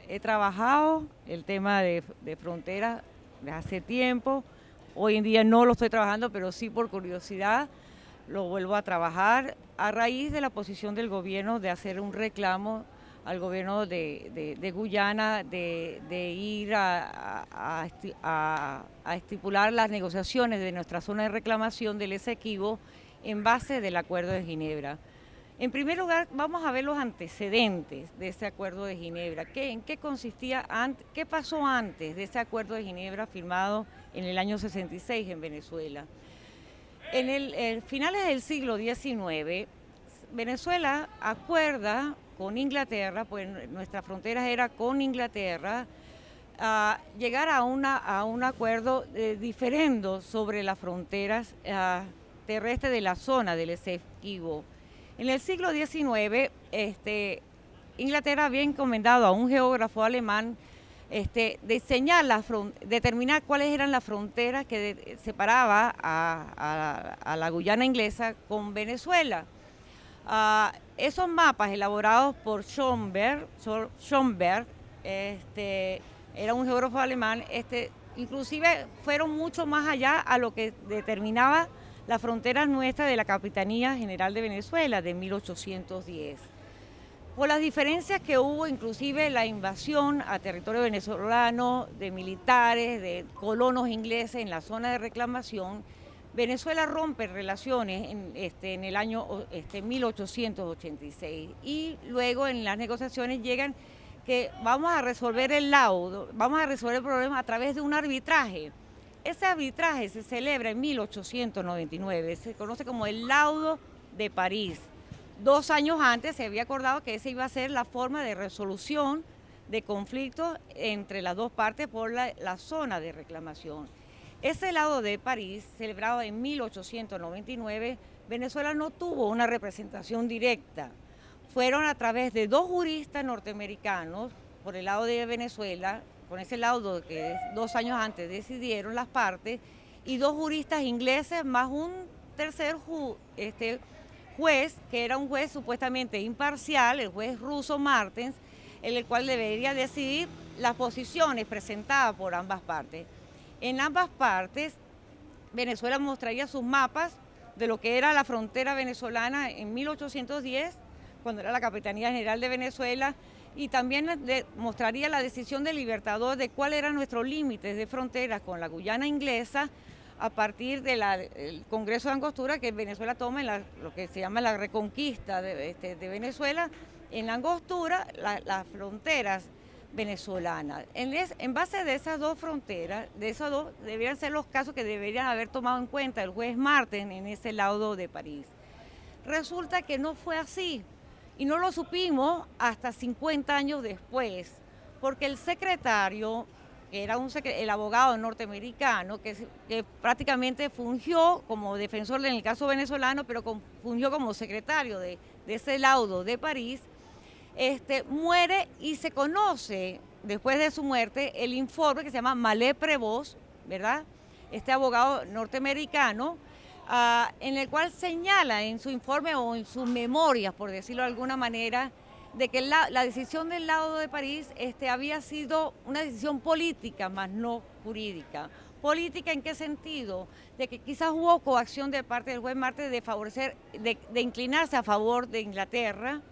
he trabajado el tema de fronteras desde hace tiempo. Hoy en día no lo estoy trabajando, pero sí por curiosidad lo vuelvo a trabajar a raíz de la posición del gobierno de hacer un reclamo al gobierno de Guyana de ir a estipular las negociaciones de nuestra zona de reclamación del Esequibo en base del Acuerdo de Ginebra. En primer lugar, vamos a ver los antecedentes de ese Acuerdo de Ginebra. ¿En qué consistía, qué pasó antes de ese Acuerdo de Ginebra firmado en el año 66 en Venezuela? En finales del siglo XIX, Venezuela acuerda con Inglaterra, pues nuestra frontera era con Inglaterra, a llegar a un acuerdo diferendo sobre las fronteras terrestres de la zona del Esequibo. En el siglo XIX, Inglaterra había encomendado a un geógrafo alemán diseñar determinar cuáles eran las fronteras que separaba a la Guyana inglesa con Venezuela. Esos mapas elaborados por Schomberg era un geógrafo alemán, inclusive fueron mucho más allá a lo que determinaba las fronteras nuestras de la Capitanía General de Venezuela de 1810. Por las diferencias que hubo, inclusive la invasión a territorio venezolano de militares, de colonos ingleses en la zona de reclamación, Venezuela rompe relaciones en el año 1886 y luego en las negociaciones llegan que vamos a resolver el laudo, vamos a resolver el problema a través de un arbitraje. Ese arbitraje se celebra en 1899, se conoce como el Laudo de París. 2 años antes se había acordado que esa iba a ser la forma de resolución de conflictos entre las dos partes por la zona de reclamación. Ese Laudo de París, celebrado en 1899, Venezuela no tuvo una representación directa. Fueron a través de 2 juristas norteamericanos por el lado de Venezuela, con ese laudo que 2 años antes decidieron las partes, y 2 juristas ingleses más un tercer juez, que era un juez supuestamente imparcial, el juez Russo Martens, en el cual debería decidir las posiciones presentadas por ambas partes. En ambas partes, Venezuela mostraría sus mapas de lo que era la frontera venezolana en 1810, cuando era la Capitanía General de Venezuela, y también mostraría la decisión del Libertador de cuáles eran nuestros límites de fronteras con la Guyana inglesa a partir del Congreso de Angostura que Venezuela toma en lo que se llama la reconquista de Venezuela, en Angostura, las fronteras venezolanas. En base de esas 2 fronteras, de esos 2, deberían ser los casos que deberían haber tomado en cuenta el juez Marten en ese laudo de París. Resulta que no fue así. Y no lo supimos hasta 50 años después, porque el secretario, que era el abogado norteamericano, que prácticamente fungió como defensor en el caso venezolano, pero fungió como secretario de ese laudo de París, muere y se conoce, después de su muerte, el informe que se llama Mallet-Prévost, ¿verdad? Este abogado norteamericano, en el cual señala en su informe o en sus memorias, por decirlo de alguna manera, de que la decisión del Laudo de París había sido una decisión política, más no jurídica. ¿Política en qué sentido? De que quizás hubo coacción de parte del juez Martes de favorecer, de inclinarse a favor de Inglaterra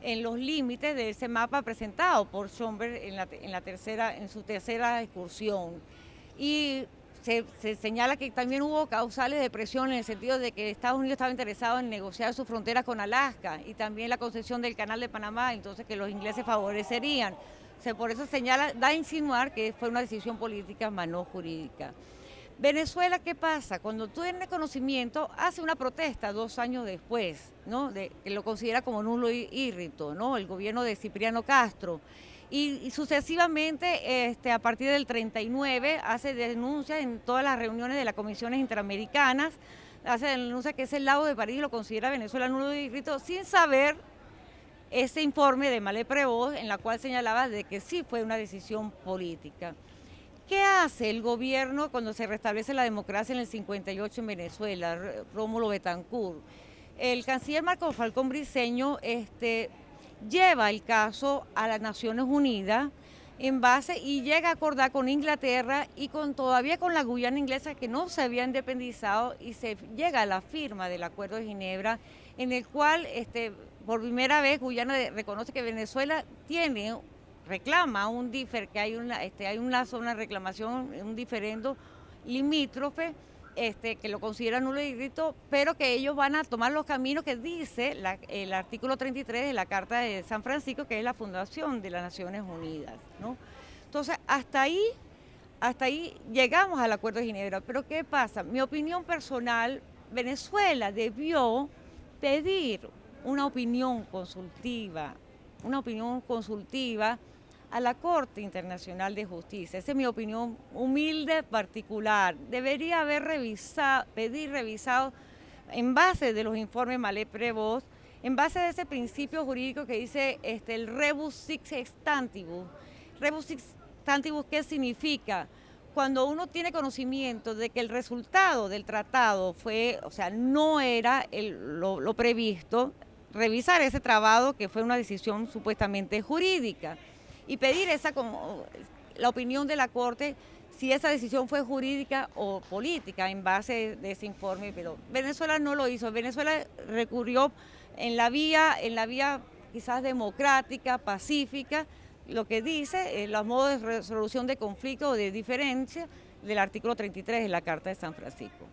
en los límites de ese mapa presentado por Schomberg en su tercera excursión. Y se señala que también hubo causales de presión en el sentido de que Estados Unidos estaba interesado en negociar su frontera con Alaska y también la concesión del Canal de Panamá, entonces que los ingleses favorecerían. Por eso da a insinuar que fue una decisión política más no jurídica. Venezuela, ¿qué pasa? Cuando tú tienes conocimiento, hace una protesta 2 años después, ¿no? Que lo considera como nulo írrito, ¿no? El gobierno de Cipriano Castro. Y sucesivamente, a partir del 39, hace denuncias en todas las reuniones de las comisiones interamericanas, hace denuncias que ese Laudo de París lo considera Venezuela nulo írrito, sin saber ese informe de Mallet-Prévost, en la cual señalaba de que sí fue una decisión política. ¿Qué hace el gobierno cuando se restablece la democracia en el 58 en Venezuela? Rómulo Betancourt. El canciller Marco Falcón Briceño lleva el caso a las Naciones Unidas en base y llega a acordar con Inglaterra y todavía con la Guyana inglesa, que no se había independizado, y se llega a la firma del Acuerdo de Ginebra, en el cual por primera vez Guyana reconoce que Venezuela reclama un que hay una zona de reclamación, un diferendo limítrofe, que lo consideran nulo y grito, pero que ellos van a tomar los caminos que dice el artículo 33 de la Carta de San Francisco, que es la fundación de las Naciones Unidas, ¿no? Entonces, hasta ahí llegamos al Acuerdo de Ginebra. Pero ¿qué pasa? Mi opinión personal, Venezuela debió pedir una opinión consultiva a la Corte Internacional de Justicia. Esa es mi opinión humilde, particular. Debería haber pedir revisado en base de los informes Mallet-Prevost, en base de ese principio jurídico que dice el rebus sic stantibus. Rebus sic stantibus, ¿qué significa? Cuando uno tiene conocimiento de que el resultado del tratado no era lo previsto, revisar ese tratado, que fue una decisión supuestamente jurídica, y pedir la opinión de la Corte si esa decisión fue jurídica o política en base de ese informe. Pero Venezuela no lo hizo. Venezuela recurrió en la vía quizás democrática, pacífica, lo que dice los modos de resolución de conflicto o de diferencia del artículo 33 de la Carta de San Francisco.